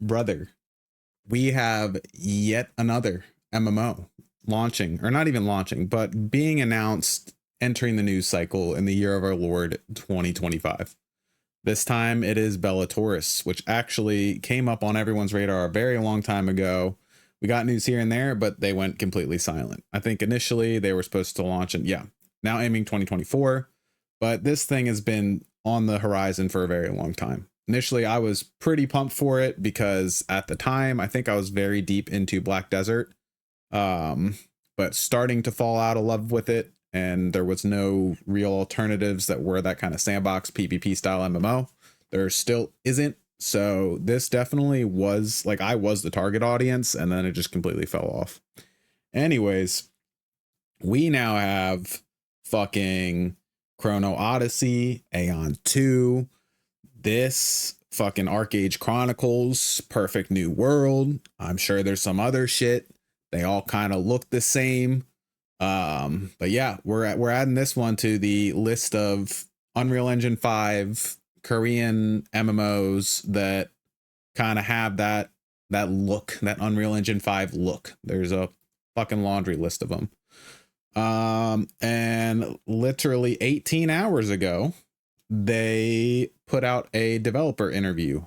brother, we have yet another MMO launching, or not even launching, but being announced, entering the news cycle in the year of our Lord 2025. This time it is Bellatores, which actually came up on everyone's radar a very long time ago. We got news here and there, but they went completely silent. I think initially they were supposed to launch, and yeah, now aiming 2024, but this thing has been on the horizon for a very long time. Initially, I was pretty pumped for it because at the time, I think I was very deep into Black Desert, but starting to fall out of love with it. And there was no real alternatives that were that kind of sandbox PvP style MMO. There still isn't. So this definitely was like, I was the target audience, and then it just completely fell off. Anyways, we now have fucking Chrono Odyssey, Aeon 2, this fucking Arcade Chronicles, Perfect New World. I'm sure there's some other shit. They all kind of look the same. But yeah, we're adding this one to the list of Unreal Engine 5 Korean MMOs that kind of have that look, that Unreal Engine 5 look. There's a fucking laundry list of them. And literally 18 hours ago, they put out a developer interview.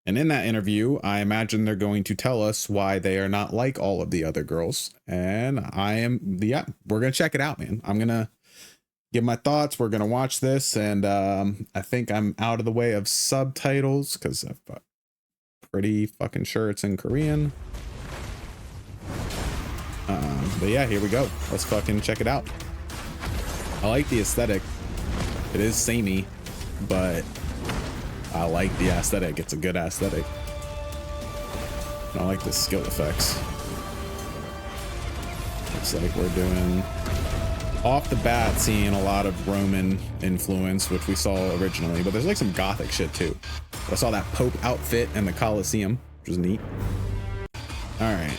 And in that interview, I imagine they're going to tell us why they are not like all of the other girls. And we're going to check it out, man. I'm going to give my thoughts. We're going to watch this. And I think I'm out of the way of subtitles because I'm pretty fucking sure it's in Korean. But yeah, here we go. Let's fucking check it out. I like the aesthetic. It is samey, but I like the aesthetic. It's a good aesthetic. I like the skill effects. Looks like we're doing, off the bat, seeing a lot of Roman influence, which we saw originally, but there's like some gothic shit too. I saw that Pope outfit in the Colosseum, which was neat. All right.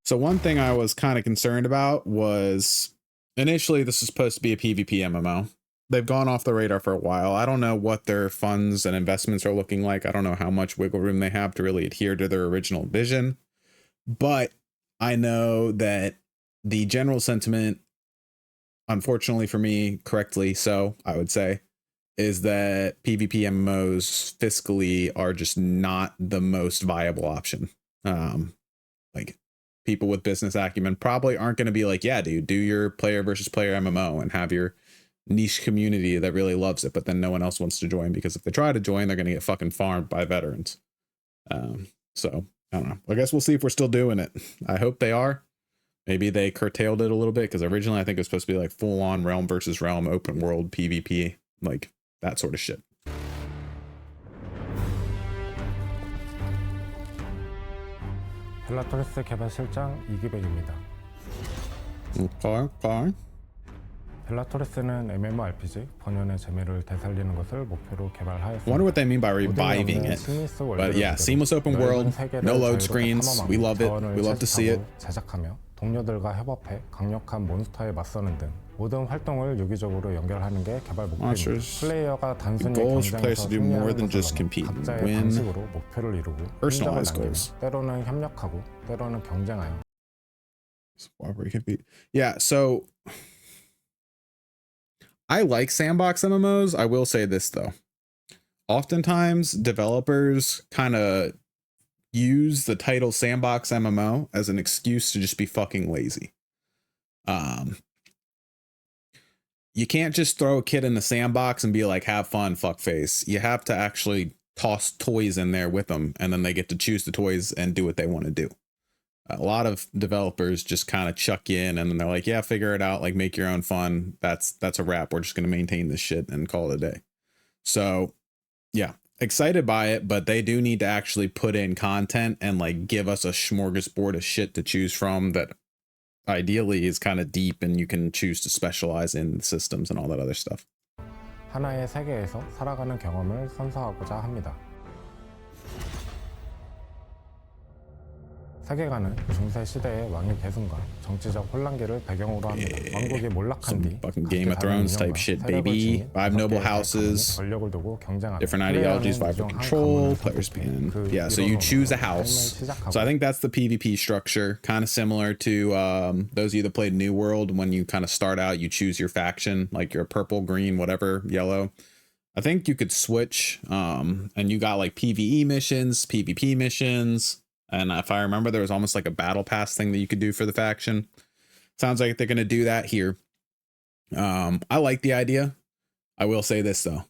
So one thing I was kind of concerned about was, initially this was supposed to be a PvP MMO. They've gone off the radar for a while. I don't know what their funds and investments are looking like. I don't know how much wiggle room they have to really adhere to their original vision. But I know that the general sentiment, unfortunately for me, correctly so, I would say, is that PvP MMOs fiscally are just not the most viable option. Like, people with business acumen probably aren't going to be like, yeah, dude, do your player versus player MMO and have your niche community that really loves it, but then no one else wants to join, because if they try to join, they're going to get fucking farmed by veterans. So I don't know. I guess we'll see if we're still doing it. I hope they are. Maybe they curtailed it a little bit, because originally I think it was supposed to be like full on realm versus realm open world PvP, like that sort of shit. 벨라토레스 개발 실장 이기백입니다. Okay. 벨라토레스는 MMORPG 번연의 재미를 되살리는 것을 목표로 개발하였습니다. Wonder what they mean by reviving it. But yeah, seamless open world, no load screens. We love it. We love to see it. 제작하며 동료들과 협업해 강력한 몬스터에 맞서는 등 모든 활동을 유기적으로 연결하는 게 개발 목표입니다. 플레이어가 단순히 경쟁에서 승리하는 것을 넘어 각자의 방식으로 목표를 이루고 흔적을 남기며 때로는 협력하고 때로는 경쟁하여. Yeah, so I like sandbox MMOs. I will say this though. Oftentimes developers kind of use the title sandbox MMO as an excuse to just be fucking lazy. You can't just throw a kid in the sandbox and be like, have fun, fuckface. You have to actually toss toys in there with them, and then they get to choose the toys and do what they want to do. A lot of developers just kind of chuck you in, and then they're like, yeah, figure it out, like make your own fun. That's a wrap. We're just going to maintain this shit and call it a day. So yeah, excited by it, but they do need to actually put in content and like give us a smorgasbord of shit to choose from that ideally is kind of deep, and you can choose to specialize in systems and all that other stuff. 하나의 세계에서 살아가는 경험을 선사하고자 합니다. 세계관은 중세 시대의 왕위 계승과 정치적 혼란기를 배경으로 합니다. 왕국이 몰락한 뒤 fucking Game of Thrones type shit, baby. 5 noble houses, 권력을 두고 경쟁하며 different ideologies vie for control. Players begin. Yeah, so you choose a house. So I think that's the PvP structure, kind of similar to those of you that played New World. When you kind of start out, you choose your faction, like your purple, green, whatever, yellow. I think you could switch, and you got like PvE missions, PvP missions. And if I remember, there was almost like a battle pass thing that you could do for the faction. Sounds like they're going to do that here. I like the idea. I will say this, though.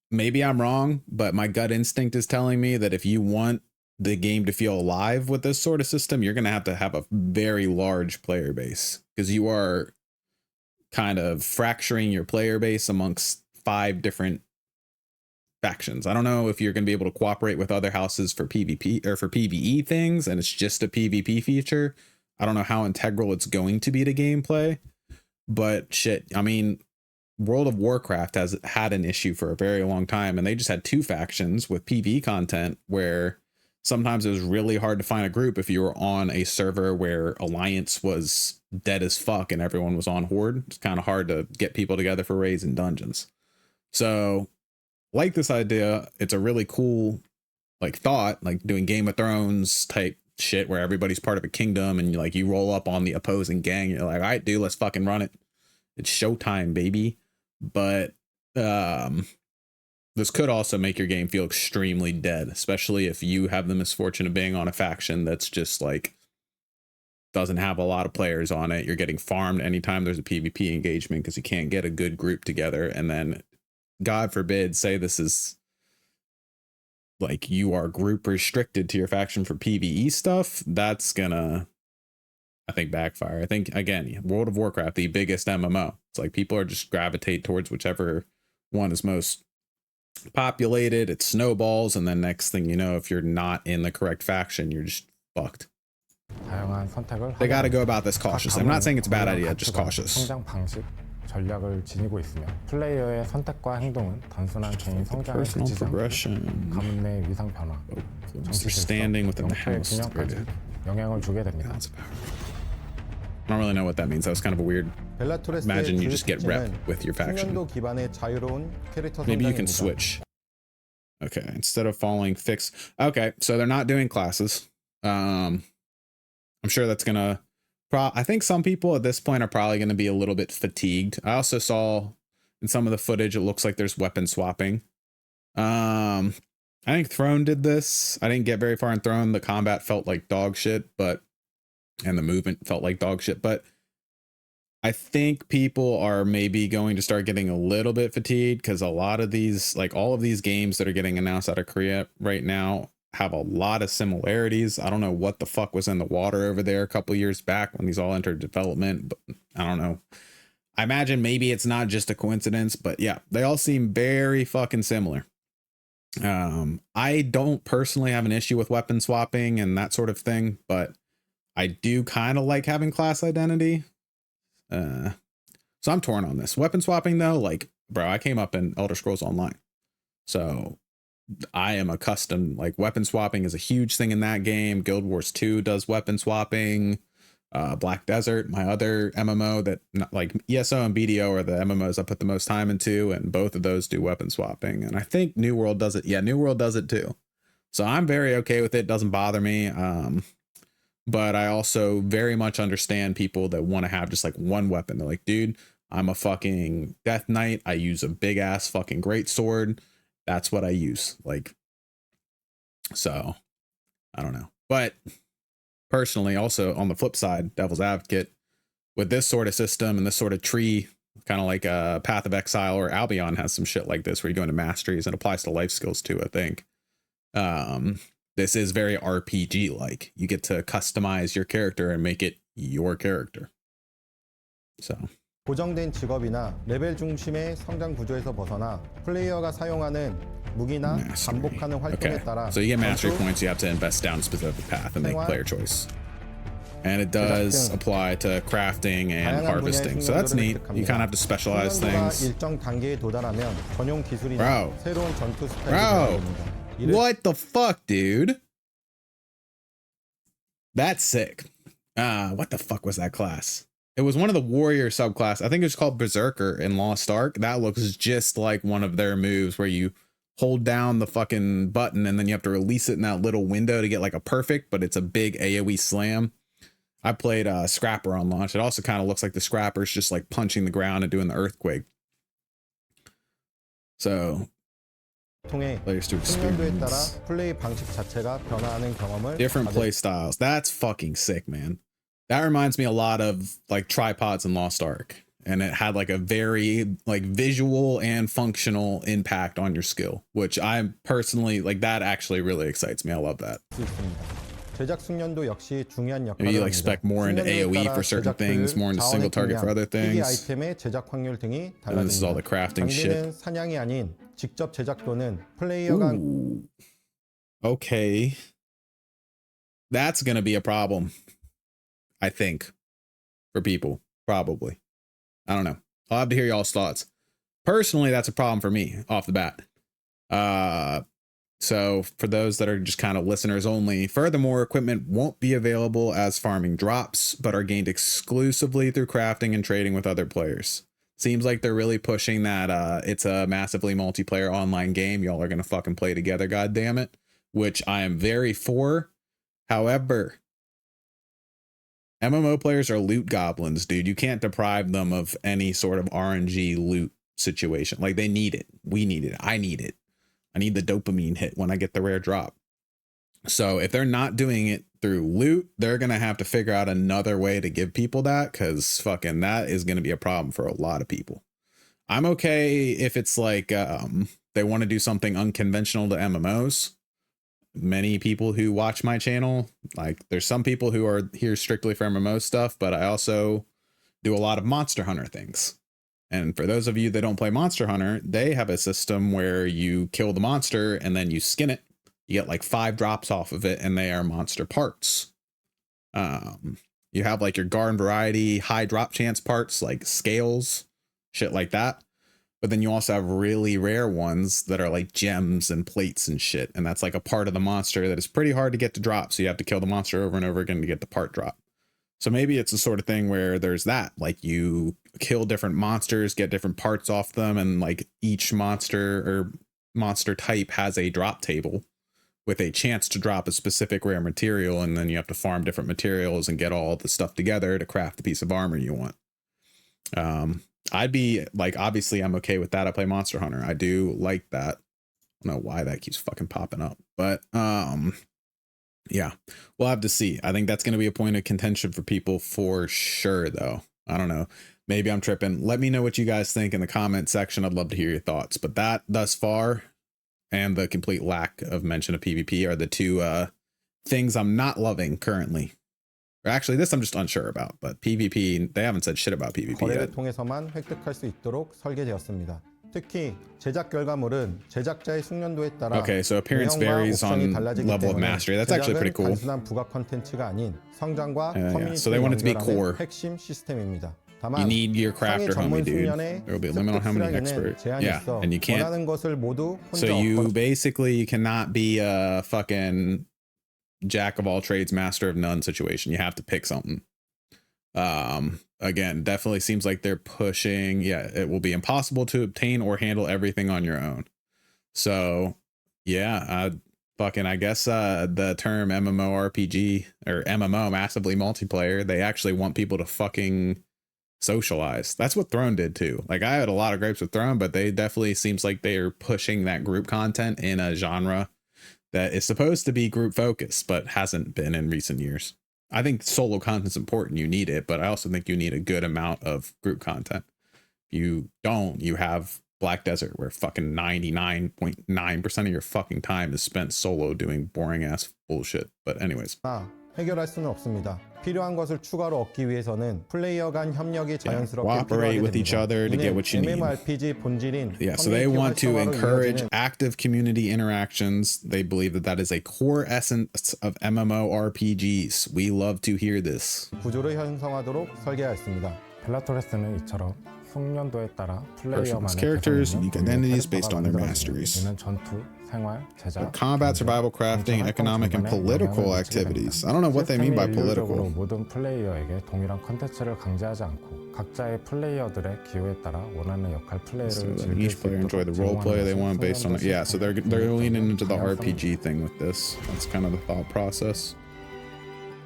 Maybe I'm wrong, but my gut instinct is telling me that if you want the game to feel alive with this sort of system, you're going to have a very large player base, because you are kind of fracturing your player base amongst 5 different factions. I don't know if you're going to be able to cooperate with other houses for PvP or for PvE things, and it's just a PvP feature. I don't know how integral it's going to be to gameplay, but shit, I mean, World of Warcraft has had an issue for a very long time, and they just had 2 factions with PvE content where sometimes it was really hard to find a group if you were on a server where Alliance was dead as fuck and everyone was on Horde. It's kind of hard to get people together for raids and dungeons. So like this idea, it's a really cool like thought, like doing Game of Thrones type shit where everybody's part of a kingdom and you roll up on the opposing gang. You're like, all right, dude, let's fucking run it. It's showtime, baby. But this could also make your game feel extremely dead, especially if you have the misfortune of being on a faction that's just like doesn't have a lot of players on it. You're getting farmed anytime there's a PvP engagement because you can't get a good group together. And then God forbid, say this is like you are group restricted to your faction for PvE stuff. That's gonna, I think, backfire. I think, again, World of Warcraft, the biggest MMO. It's like people are just gravitate towards whichever one is most populated. It snowballs, and then next thing you know, if you're not in the correct faction, you're just fucked. They got to go about this cautiously. I'm not saying it's a bad idea, just cautious. 전략을 지니고 있으며 플레이어의 선택과 행동은 단순한 개인 성장을 그치지 않고 가문 내 위상 변화, 정치 질서, 영토의 균형까지 영향을 주게 됩니다. I don't really know what that means. That was kind of a weird. Imagine you just get rep with your faction. Maybe you can switch. Okay, instead of following fixed. Okay, so they're not doing classes. I'm sure that's gonna. I think some people at this point are probably going to be a little bit fatigued. I also saw in some of the footage, it looks like there's weapon swapping. I think Throne did this. I didn't get very far in Throne. The combat felt like dog shit, and the movement felt like dog shit. But I think people are maybe going to start getting a little bit fatigued because a lot of these, like all of these games that are getting announced out of Korea right now, have a lot of similarities. I don't know what the fuck was in the water over there a couple years back when these all entered development, but I don't know. I imagine maybe it's not just a coincidence, but yeah, they all seem very fucking similar. I don't personally have an issue with weapon swapping and that sort of thing, but I do kind of like having class identity. So I'm torn on this. Weapon swapping though, like, bro, I came up in Elder Scrolls Online. So I am accustomed, like weapon swapping is a huge thing in that game. Guild Wars 2 does weapon swapping. Black Desert, my other MMO that like ESO and BDO are the MMOs I put the most time into, and both of those do weapon swapping. And I think New World does it. Yeah, New World does it too. So I'm very okay with it. Doesn't bother me. But I also very much understand people that want to have just like one weapon. They're like, dude, I'm a fucking Death Knight. I use a big ass fucking great sword. That's what I use. Like, so I don't know. But personally, also on the flip side, devil's advocate, with this sort of system and this sort of tree, kind of like a Path of Exile or Albion has some shit like this where you go into masteries and applies to life skills too, I think. This is very RPG like. You get to customize your character and make it your character. So. 고정된 직업이나 레벨 중심의 성장 구조에서 벗어나 플레이어가 사용하는 무기나 반복하는 활동에 따라 So you get mastery points, you have to invest down a specific path and make player choice. And it does apply to crafting and harvesting. So that's neat. You kind of have to specialize things. 일정 단계에 도달하면 전용 기술이나 새로운 전투 스타일이 Bro, what the fuck, dude? That's sick. What the fuck was that class? It was one of the warrior subclass. I think it was called Berserker in Lost Ark. That looks just like one of their moves where you hold down the fucking button and then you have to release it in that little window to get like a perfect, but it's a big AoE slam. I played Scrapper on launch. It also kind of looks like the Scrapper's just like punching the ground and doing the earthquake. So players to experience different play styles. That's fucking sick, man. That reminds me a lot of like tripods in Lost Ark, and it had like a very like visual and functional impact on your skill, which I personally like. That actually really excites me. I love that. Maybe you like spec more into AoE for certain things, more into single target for other things. And this is all the crafting shit. Ooh. Okay. That's gonna be a problem, I think, for people. Probably. I don't know. I'll have to hear y'all's thoughts. Personally, that's a problem for me off the bat. So for those that are just kind of listeners only, furthermore, equipment won't be available as farming drops, but are gained exclusively through crafting and trading with other players. Seems like they're really pushing that it's a massively multiplayer online game. Y'all are going to fucking play together, god damn it, which I am very for. However, MMO players are loot goblins, dude. You can't deprive them of any sort of RNG loot situation. Like, they need it. We need it. I need it. I need the dopamine hit when I get the rare drop. So if they're not doing it through loot, they're going to have to figure out another way to give people that, because fucking that is going to be a problem for a lot of people. I'm okay if it's like they want to do something unconventional to MMOs. Many people who watch my channel, like there's some people who are here strictly for MMO stuff, but I also do a lot of Monster Hunter things. And for those of you that don't play Monster Hunter, they have a system where you kill the monster and then you skin it. You get like 5 drops off of it, and they are monster parts. You have like your garden variety high drop chance parts like scales, shit like that. But then you also have really rare ones that are like gems and plates and shit. And that's like a part of the monster that is pretty hard to get to drop. So you have to kill the monster over and over again to get the part drop. So maybe it's the sort of thing where there's that, like you kill different monsters, get different parts off them, and like each monster or monster type has a drop table with a chance to drop a specific rare material, and then you have to farm different materials and get all the stuff together to craft the piece of armor you want. I'd be like, obviously I'm okay with that. I play Monster Hunter. I do like that. I don't know why that keeps fucking popping up, but yeah, we'll have to see. I think that's going to be a point of contention for people for sure, though. I don't know. Maybe I'm tripping. Let me know what you guys think in the comment section. I'd love to hear your thoughts. But that thus far, and the complete lack of mention of PvP, are the two things I'm not loving currently. Or actually, this I'm just unsure about. But PvP, they haven't said shit about PvP yet. 통해서만 획득할 수 있도록 설계되었습니다. 특히 제작 결과물은 제작자의 숙련도에 따라 Okay, so appearance varies on level of mastery. That's actually pretty cool. 단순한 부가 콘텐츠가 아닌 성장과 So they want it to be core. 핵심 시스템입니다. You need your crafter, homie, dude. There will be a limit on how many experts. Yeah, and you can't. So you basically cannot be a fucking jack of all trades, master of none situation. You have to pick something. Again, definitely seems like they're pushing. Yeah, it will be impossible to obtain or handle everything on your own. So yeah, I guess the term MMORPG or MMO, massively multiplayer, they actually want people to fucking socialize. That's what Throne did too. Like, I had a lot of gripes with Throne, but they definitely seems like they're pushing that group content in a genre that is supposed to be group focused, but hasn't been in recent years. I think solo content's important. You need it, but I also think you need a good amount of group content. If you don't, you have Black Desert, where fucking 99.9% of your fucking time is spent solo doing boring ass bullshit. But anyways. 해결할 수는 없습니다. 필요한 것을 추가로 얻기 위해서는 플레이어 간 협력이 자연스럽게 cooperate with each other to get what you need. MMORPG 본질인 Yeah, so they want to encourage active community interactions. They believe that that is a core essence of MMORPGs. We love to hear this. 구조를 형성하도록 설계하였습니다. 벨라토레스는 이처럼 숙련도에 따라 Personalized 플레이어만의 characters, 개성 unique 있는 identities 공유 based on their 캐릭터가 masteries. 만들어집니다. 이는 전투, 생활, 제작, Combat, 경제, survival, crafting, 전체 economic, and 활동 중간에 political 영향을 미치게 activities. 됩니다. I don't know what they mean by 시스템이 일률적으로 political. 모든 플레이어에게 동일한 컨텐츠를 강제하지 않고 각자의 플레이어들의 기호에 따라 원하는 역할 플레이를 So 즐길 each 수 player enjoy the 있도록 role play they want 제공하는 based on it. Yeah, so they're leaning into the RPG thing with this. That's kind of the thought process.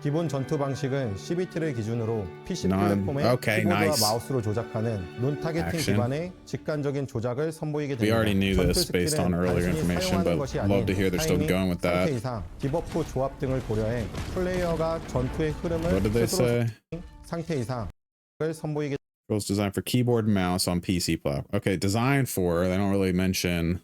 기본 전투 방식은 CBT를 기준으로 PC None. 플랫폼의 Okay, 키보드와 nice. 마우스로 조작하는 눈 타겟팅 Action. 기반의 직관적인 조작을 선보이게 We 됩니다. already knew 전투 this based on 스킬은 earlier 단순히 information, 사용하는 but 것이 love to 아닌 hear they're still 타이밍, going with 상태 that. 이상, 디버프 조합 등을 고려해 플레이어가 전투의 흐름을 What did they 스스로 say? 상태 이상을 선보이게 Controls designed for keyboard and mouse on PC platform. Okay, designed for, they don't really mention.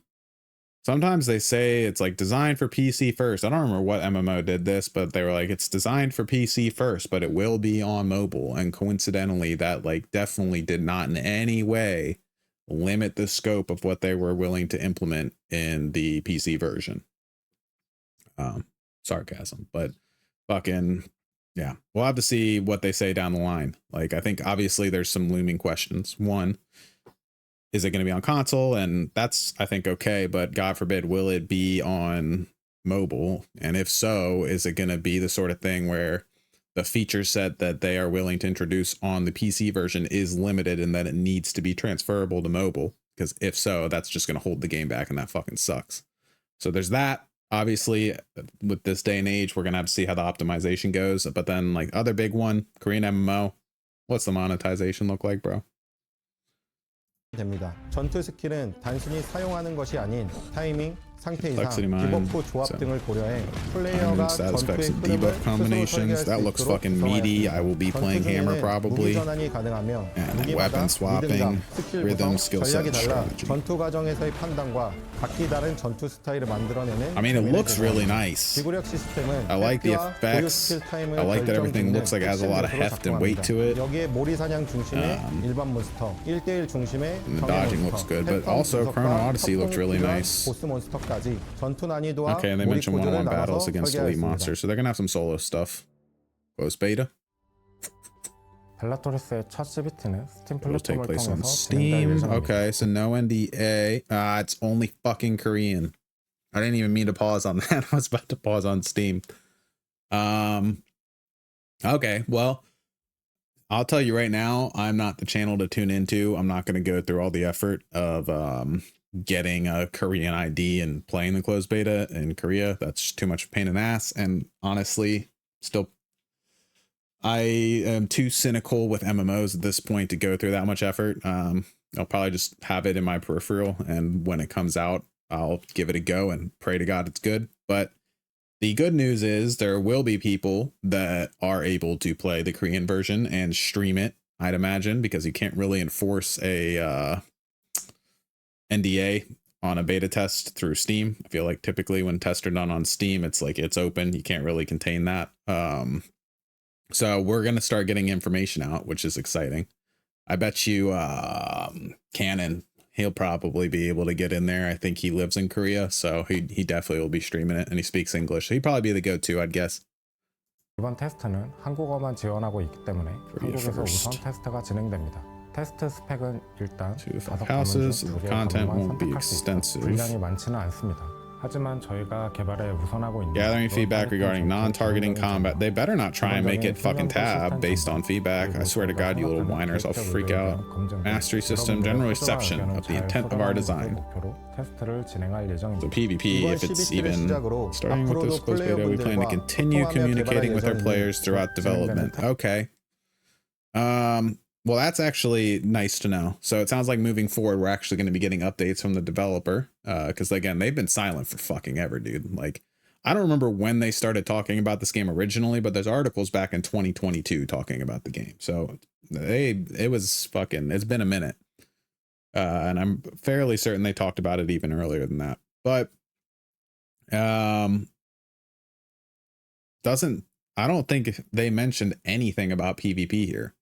Sometimes they say it's like designed for PC first. I don't remember what MMO did this, but they were like, it's designed for PC first, but it will be on mobile. And coincidentally, that like definitely did not in any way limit the scope of what they were willing to implement in the PC version. Sarcasm, but fucking yeah. We'll have to see what they say down the line. Like, I think obviously there's some looming questions. One, is it going to be on console? And that's, I think, okay, but God forbid, will it be on mobile? And if so, is it going to be the sort of thing where the feature set that they are willing to introduce on the PC version is limited and that it needs to be transferable to mobile? Because if so, that's just going to hold the game back, and that fucking sucks. So there's that. Obviously, with this day and age, we're going to have to see how the optimization goes. But then, like, other big one, Korean MMO, what's the monetization look like, bro? 됩니다. 전투 스킬은 단순히 사용하는 것이 아닌 타이밍, 상태 이상, Complexity 디버프 조합 so 등을 고려해 플레이어가 전투의 satisfaction 흐름을 debuff 스스로 combinations. 설계할 수 That looks 있도록 fucking meaty. I will be playing Hammer 무기 probably. 전환이 가능하며 And 무기마다 weapon swapping, 리듬감, 스킬 rhythm, 구성, skill set, 전략이 달라 strategy. 전투 과정에서의 판단과 각기 다른 전투 스타일을 만들어내는 I mean, it looks really 재미를 nice. 지구력 시스템은 I like the 획기와 effects. 고유 스킬 타임을 I like that everything 결정짓는 looks like it has a lot of 핵심 heft and weight 요소로 to it. 여기에 모리 사냥 중심의 일반 몬스터, 1대1 중심의 And the 정예 dodging 몬스터, looks good, but 패턴 also 분석과 Chrono Odyssey looked really 협동이 필요한 nice. 보스 몬스터까지 전투 난이도와 Okay, and they 몰입 mentioned 구조를 one-on-one 나눠서 battles against elite 설계하였습니다. monsters, so they're gonna have some solo stuff. Closed beta. 벨라토리스의 첫 CBT는 스팀 It'll take 플랫폼을 place on 통해서 진행될 Steam. 예정입니다. Okay, so no NDA. It's only fucking Korean. I didn't even mean to pause on that. I was about to pause on Steam. Okay, well, I'll tell you right now, I'm not the channel to tune into. I'm not going to go through all the effort of getting a Korean ID and playing the closed beta in Korea. That's just too much pain in the ass. And honestly, still, I am too cynical with MMOs at this point to go through that much effort. I'll probably just have it in my peripheral, and when it comes out, I'll give it a go and pray to God it's good. But the good news is there will be people that are able to play the Korean version and stream it, I'd imagine, because you can't really enforce a NDA on a beta test through Steam. I feel like typically when tests are done on Steam, it's like it's open. You can't really contain that. So we're going to start getting information out, which is exciting. I bet you Canon, he'll probably be able to get in there. I think he lives in Korea, so he definitely will be streaming it, and he speaks English. So he'd probably be the go-to, I'd guess. 이번 테스트는 한국어만 지원하고 있기 때문에 한국에서 first. 우선 테스트가 진행됩니다. 테스트 스펙은 일단 2 to 5 5 가문 houses. 중 The 2개의 content 가문만 won't be 선택할 수 있어 extensive. 분량이 많지는 않습니다. 하지만 저희가 개발에 우선하고 있는 Gathering feedback regarding non-targeting combat. They better not try and make it fucking tab based on feedback. I swear to God, you little whiners, I'll freak out. Mastery system, general reception of the intent of our design. So PvP, if it's even starting with this closed beta, we plan to continue communicating with our players throughout development. Okay. Well, that's actually nice to know. So it sounds like moving forward, we're actually going to be getting updates from the developer. Because again, they've been silent for fucking ever, dude. Like, I don't remember when they started talking about this game originally, but there's articles back in 2022 talking about the game. So it's been a minute. And I'm fairly certain they talked about it even earlier than that. But I don't think they mentioned anything about PvP here.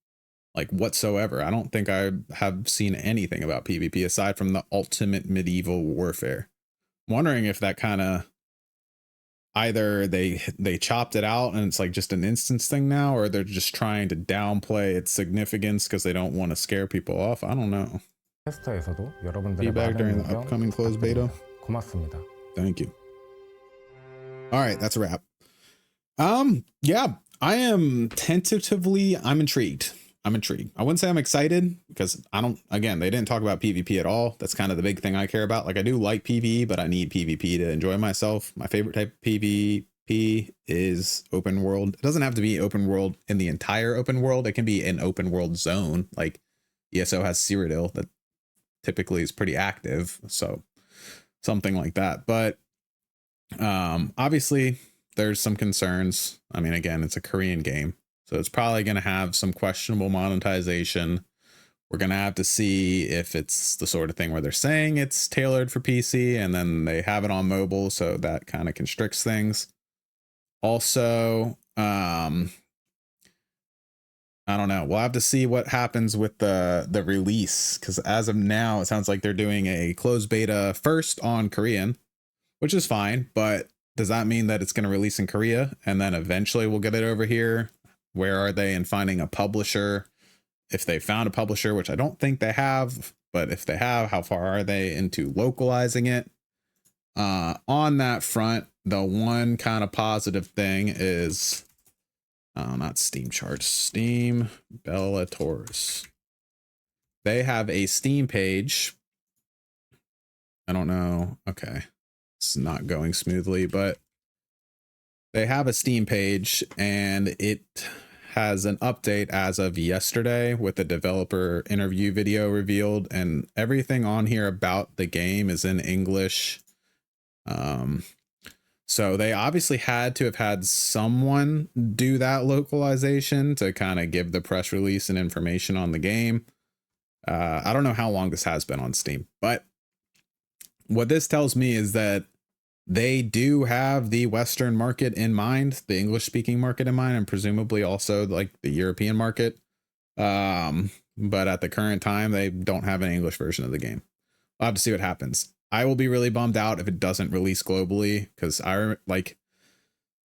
Like whatsoever. I don't think I have seen anything about PvP aside from the ultimate medieval warfare. I'm wondering if that kind of, either they chopped it out and it's like just an instance thing now, or they're just trying to downplay its significance because they don't want to scare people off. I don't know. 테스트에서도 여러분들의 Feedback during 많은 the 의견 upcoming closed beta. 부탁드립니다. 고맙습니다. Thank you. All right, that's a wrap. Yeah, I am tentatively, I'm intrigued. I wouldn't say I'm excited because again, they didn't talk about PvP at all. That's kind of the big thing I care about. Like, I do like PvE, but I need PvP to enjoy myself. My favorite type of PvP is open world. It doesn't have to be open world in the entire open world. It can be an open world zone. Like ESO has Cyrodiil that typically is pretty active. So something like that. But obviously there's some concerns. I mean, again, it's a Korean game, so it's probably going to have some questionable monetization. We're going to have to see if it's the sort of thing where they're saying it's tailored for PC and then they have it on mobile, so that kind of constricts things. Also, I don't know. We'll have to see what happens with the release, because as of now, it sounds like they're doing a closed beta first on Korean, which is fine, but does that mean that it's going to release in Korea and then eventually we'll get it over here? Where are they in finding a publisher? If they found a publisher, which I don't think they have, but if they have, how far are they into localizing it? On that front, the one kind of positive thing is, not Steam charts, Steam Bellatores. They have a Steam page. I don't know. Okay. It's not going smoothly, but they have a Steam page and it has an update as of yesterday with the developer interview video revealed, and everything on here about the game is in English. So they obviously had to have had someone do that localization to kind of give the press release and information on the game. I don't know how long this has been on Steam, but what this tells me is that they do have the Western market in mind, the English speaking market in mind, and presumably also like the European market. But at the current time, they don't have an English version of the game. We'll have to see what happens. I will be really bummed out if it doesn't release globally, because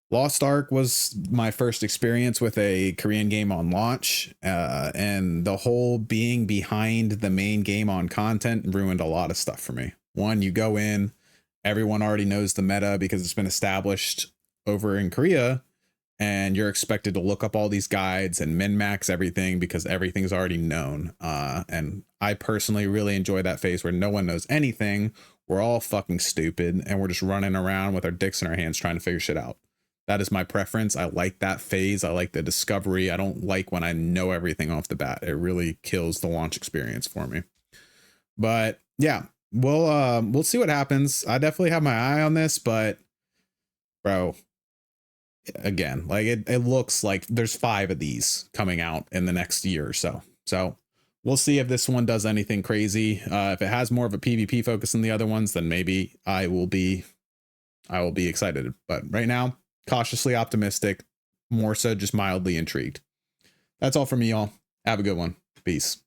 Lost Ark was my first experience with a Korean game on launch, and the whole being behind the main game on content ruined a lot of stuff for me. One, you go in, everyone already knows the meta because it's been established over in Korea, and you're expected to look up all these guides and min-max everything because everything's already known. And I personally really enjoy that phase where no one knows anything. We're all fucking stupid and we're just running around with our dicks in our hands trying to figure shit out. That is my preference. I like that phase. I like the discovery. I don't like when I know everything off the bat. It really kills the launch experience for me. But yeah, we'll see what happens. I definitely have my eye on this, but bro, again, like it looks like there's 5 of these coming out in the next year or so. So we'll see if this one does anything crazy. If it has more of a PvP focus than the other ones, then maybe I will be excited. But right now, cautiously optimistic, more so just mildly intrigued. That's all from me, y'all. Have a good one. Peace.